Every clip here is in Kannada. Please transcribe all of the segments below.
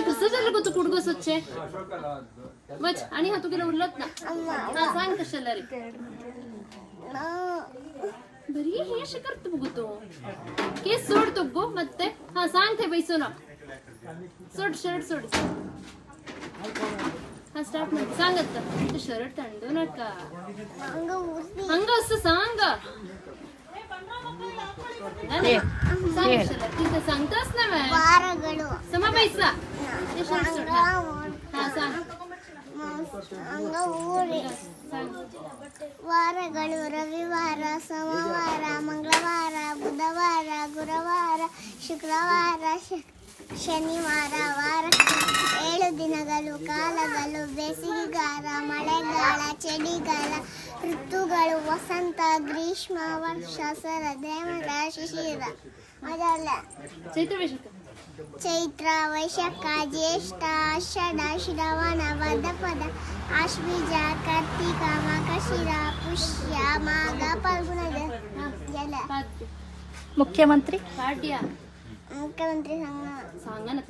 कसं झालं ग तू कुडगोस వచ్చे बच आणि हा तू गेला उरलत ना हा सांग कशाला रे बरी हे अशी करतो बघ तू केस सोडतो गो ಮತ್ತೆ हा सांग ते बैसो ना सोड शर्ट सोड हा स्टार्ट ಮಾಡಿ सांगत ते शर्ट ತಂದು ನका ಹಂಗ असं सांग अरे सांग तिथे सांगतोस ना मैं वारಗಳು सम पैसा ते शर्ट हा सांग ವಾರಗಳು ರವಿವಾರ ಸೋಮವಾರ ಮಂಗಳವಾರ ಬುಧವಾರ ಗುರುವಾರ ಶುಕ್ರವಾರ ಶನಿವಾರ ವಾರಕ್ಕೆ 7 ದಿನಗಳು ಕಾಲಗಳು ಬೇಸಿಗೆಗಾಲ ಮಳೆಗಾಲ ಚಳಿಗಾಲ ಋತುಗಳು ವಸಂತ ಗ್ರೀಷ್ಮ ವರ್ಷ ಶರತ್ ಹೇಮಂತ ಶಿಶಿರ ಅದಲ್ಲ ಚೈತ್ರ ವೈಶಾಖ ಜ್ಯೇಷ್ಠ ಆಷಾಢ ಶ್ರವಣ ಭಾದ್ರಪದ ಆಶ್ವೀಜ ಕಾರ್ತಿಕ ಮಾರ್ಗಶಿರ ಪುಷ್ಯ ಮಾಘ ಫಲ್ಗುಣ ಜಲ मुख्यमंत्री मुख्यमंत्री सांगा ना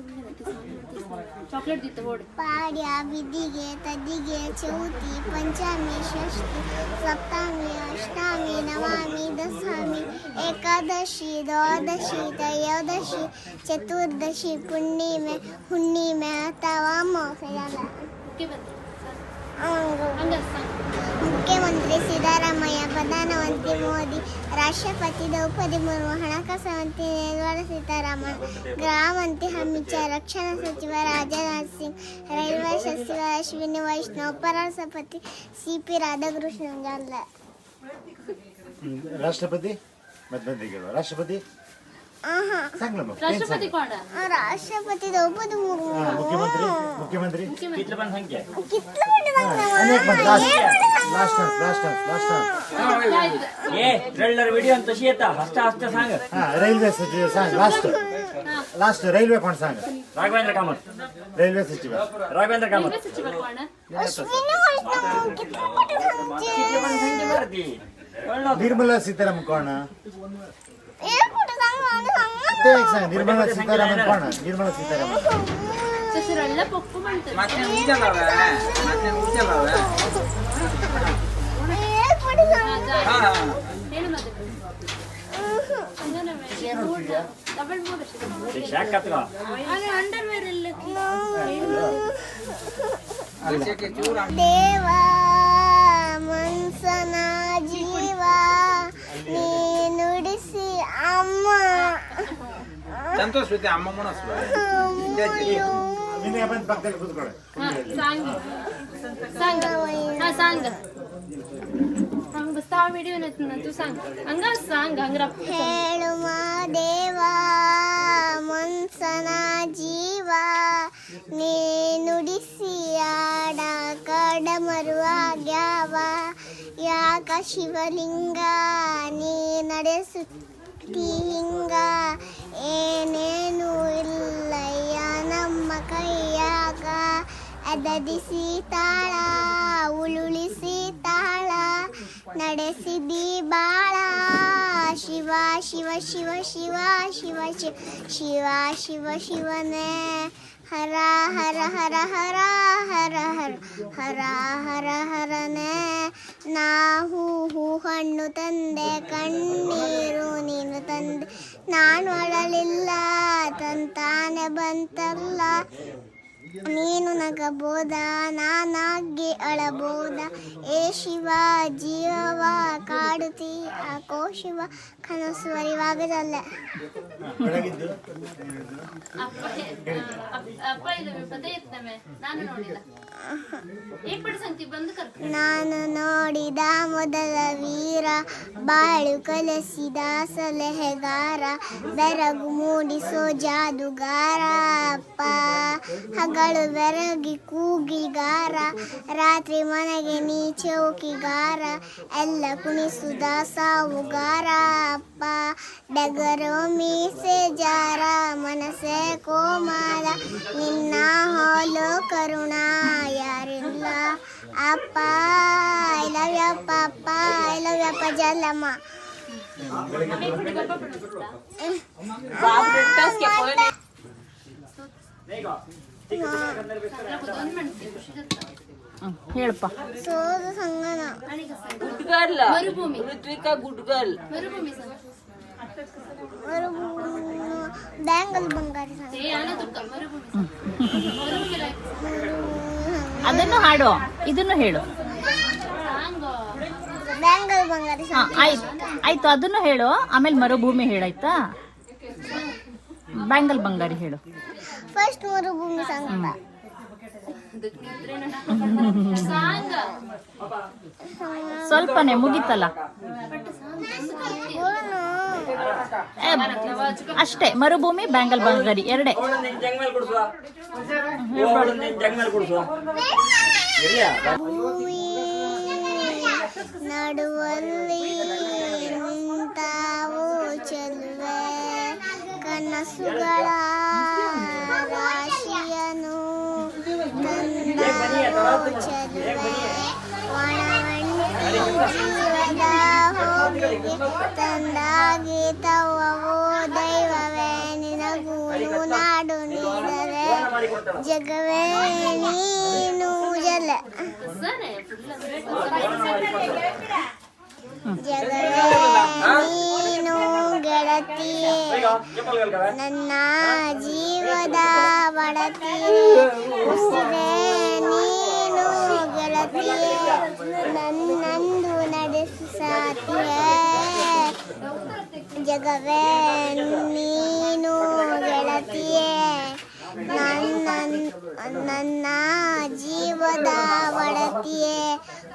चॉकलेट देतो बोर्ड पाड्या बिदिगे तदिगे चौथी पंचमी षष्ठी सप्तमी अष्टमी नवमी दशमी एकादशी द्वादशी त्रयोदशी चतुर्दशी हुण्ಣಿಮೆ ಅಥವಾ ಅಮಾವಾಸ್ಯೆ मुख्यमंत्री सिद्धरामಯ್ಯ प्रधानमंत्री मोदी राष्ट्रपति द्रौपदी मुर्मू हणकासु मंत्री निर्मला सीतारामन गृह मंत्री अमित शा रक्षणा सचिव राजनाथ सिंह रैल्वे सचिव अश्विनी वैष्णव उपराष्ट्रपति CP राधाकृष्णन राष्ट्रपति राष्ट्रपति राष्ट्रपति कोण राष्ट्रपति द्रौपदी मुर्मू मुख्यमंत्री किती पण संख्या ये ट्रेलर व्हिडिओ तशी येता हसता हसता सांग रैल्वे सचिव सांग लास्ट रैल्वे कोण सांग राघवेंद्र कामत रैल्वे सचिव राघवेंद्र कामत सचिव कोण किती पण संख्या करती निर्मला सीतारामन कोण ते एक सांग निर्मला सीतारामन कोण निर्मला सीतारामन ससुराला पप्पू म्हणतात मागच्या उचलावा ಹೇಳು ಮತ್ತೆ ಡಬಲ್ ಮೋಡ್ ಶಾಕ್ ಕತ್ವಾ ಅರೆ ಅಂಡರ್ವೇರ್ ಎಲ್ಲ ದೇವ ಮನ್ಸನ ಜೀವ ನೀ ನುಡಿಸಿ ಅಮ್ಮ ಸಂತೋಷ ಅಮ್ಮ ಮನಸ್ಸು विनय आपण पಕ್ಕದಲ್ಲಿ ಕೂತ್ಕೊಳ್ಳಿ सांग सांग हा सांग सांग बस्ता व्हिडिओ नत ना तू सांग हंग सांग हंगरा ಹೇಳು ಮಾದೇವ ಮನ್ಸನ ಜೀವ ನೀ ನುಡಿಸಿ ಆಡ ಕಡ ಮರುವಾಗ್ಯಾವ ಯಾಕ ಶಿವಲಿಂಗ ನೀ ನಡೆಸುತ್ತಿ ಹಿಂಗ ಏನೇನು ಇಲ್ಲಯ್ಯ ನಮ್ಮ ಕೈಯಾಗ ಅದದಿಸಿ ತಾಳ ಉಳುಳಿಸಿ ತಾಳ ನಡೆಸಿದಿ ಬಾಳ ಶಿವ ಶಿವ ಶಿವ ಶಿವ ಶಿವ ಶಿವ ಶಿವ ಶಿವನೇ ಹರ ಹರ ಹರ ಹರ ಹರ ಹರ ಹರ ಹರ ಹರನೇ ನಾ ಹೂ ಹಣ್ಣು ತಂದೆ ಕಣ್ಣೀರು ನೀನು ತಂದೆ ನಾನು ಅಳಲಿಲ್ಲ ತಂತಾನೆ ಬಂತಲ್ಲ ನೀನು ನಗಬೋದ ನಾನಾಗಿ ಅಳಬೋದ ಏ ಶಿವ ಜೀವವ ಕಾಡುತ್ತಿ ಆಕೋ ಶಿವ ಕನಸು ಅರಿವಾಗದಲ್ಲ ನಾನು ನೋಡಿದ ಮೊದಲ ವೀರ ಬಾಳು ಕಲಿಸಿದ ಸಲಹೆಗಾರ ಬೆರಗು ಮೂಡಿಸೋ ಜಾದುಗಾರ ಅಪ್ಪ ಹಗಲು ಬೆರಗಿ ಕೂಗಿಗಾರ ರಾತ್ರಿ ಮನೆಗೆ ನೀ ಚೌಕಿಗಾರ ಎಲ್ಲ ಕುಣಿಸುದ ಸಾವುಗಾರ ಅಪ್ಪ ಡಗರೋ ಮೀಸೆ ಜಾರ ಮನಸ್ಸೆ ಕೋಮಾಲ ನಿನ್ನ ಹೋಲು ಕರುಣ ಯಾರಿಲ್ಲ ಅಪ್ಪ ಐ ಲವ್ ಯು ಅಪ್ಪ ಐ ಲವ್ ಯು ಅಪ್ಪ ಜಲ್ಲಮ್ಮ ಹೇಳಪ್ಪ. ಸೋದು ಸಂಗನ good girl. Rithvika good girl. Bangle ಬಂಗಾರಿ ಅದನ್ನು ಹಾಡು, ಇದನ್ನು ಹೇಳು. ಬ್ಯಾಂಗಲ್ ಬಂಗಾರಿ ಆಯ್ತು, ಅದನ್ನು ಹೇಳು. ಆಮೇಲೆ ಮರುಭೂಮಿ ಹೇಳಾಯ್ತಾ? ಬ್ಯಾಂಗಲ್ ಬಂಗಾರಿ ಹೇಳು. ಫಸ್ಟ್ ಮರುಭೂಮಿ ಸಂಗತ ಸ್ವಲ್ಪನೇ ಮುಗಿತಲ್ಲ. ಅಷ್ಟೇ, ಮರುಭೂಮಿ ಬ್ಯಾಂಗಲ್ ಬಂಗಾರಿ ಎರಡೇ. ನಡುವಲ್ಲಿ ನಿಂತಾವು ಚೆಲುವೆ ಕನಸುಗಳ ರಾಶಿಯನು ತಂದಾವು ಚೆಲುವೆ ಒಣವಂಟಿ ಜೀವದ ಹೋಗಿಗೆ ತಂದಾಗಿ ತವವು ದೈವವೇ ನಿನಗೂನು ನಾಡು ನೀಡಲೆ ಜಗವೇ ನೀನು ಜಲ ಜಗವೇ ನೀನು ಗೆಳತಿಯೇ ನನ್ನ ಜೀವದ ಬಡತಿಯೇ ಉಸಿರೇ ನೀನು ಗೆಳತಿಯೇ ನನ್ನಂದು ನಡೆಸಿ ಸಾತಿಯೇ ಜಗವೇ ನೀನು ಗೆಳತಿಯೇ ನನ್ನ ಜೀವದ ಒಡತಿಯೇ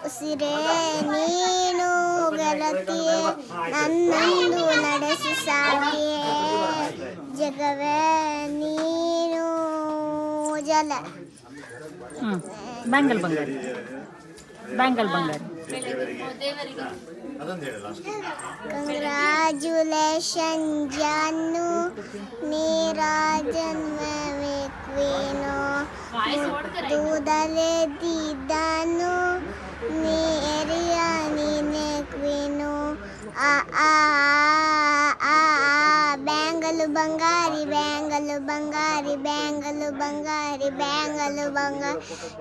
ಉಸಿರೇ ನೀನು ಗೆಳತಿಯೇ ನನ್ನಂದು ನಡೆಸಿ ಸಾಕಿಯೇ ಜಗವೇ ನೀನು ಜಲ. ಬ್ಯಾಂಗಲ್ ಬಂಗಾರಿ, ಬ್ಯಾಂಗಲ್ ಬಂಗಾರಿ. ಕಂಗ್ರಾಚುಲೇಷನ್ ಜಾನು ಮೇರಾ ಜನ್ಮ में क्वीनो दूधले दीदानु मेरिया नीने क्वीनो आ आ आ ಬ್ಯಾಂಗಲು ಬಂಗಾರಿ ಬ್ಯಾಂಗಲು ಬಂಗಾರಿ ಬ್ಯಾಂಗಲು ಬಂಗಾರಿ ಬ್ಯಾಂಗಲು ಬಂಗಾರಿ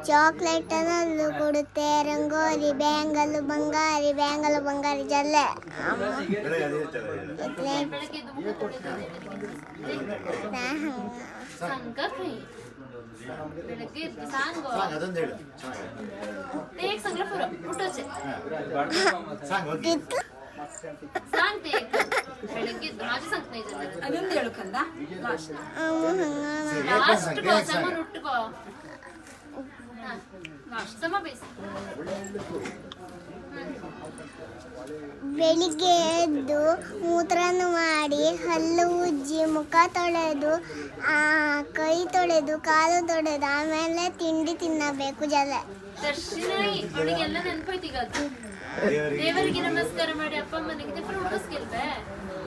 ಚಾಕ್ಲೇಟ್ ನಲ್ಲು ಕೊಡುತ್ತೆ ರಂಗೋಲಿ ಬ್ಯಾಂಗಲು ಬಂಗಾರಿ ಬ್ಯಾಂಗಲು ಬಂಗಾರಿ ಜಲ್ಲೆ ಬೆಳಿಗ್ಗೆ ಎದ್ದು ಮೂತ್ರನು ಮಾಡಿ ಹಲ್ಲು ಉಜ್ಜಿ ಮುಖ ತೊಳೆದು ಕೈ ತೊಳೆದು ಕಾಲು ತೊಳೆದು ಆಮೇಲೆ ತಿಂಡಿ ತಿನ್ನಬೇಕು ಜಲ. ಅವಳಿಗೆಲ್ಲ ನೆನಪಾಯ್ತು. ಈಗ ದೇವರಿಗೆ ನಮಸ್ಕಾರ ಮಾಡಿ ಅಪ್ಪ ಅಮ್ಮನಿಗೆ ಉಡಿಸ್ಕಿಲ್ವೇ?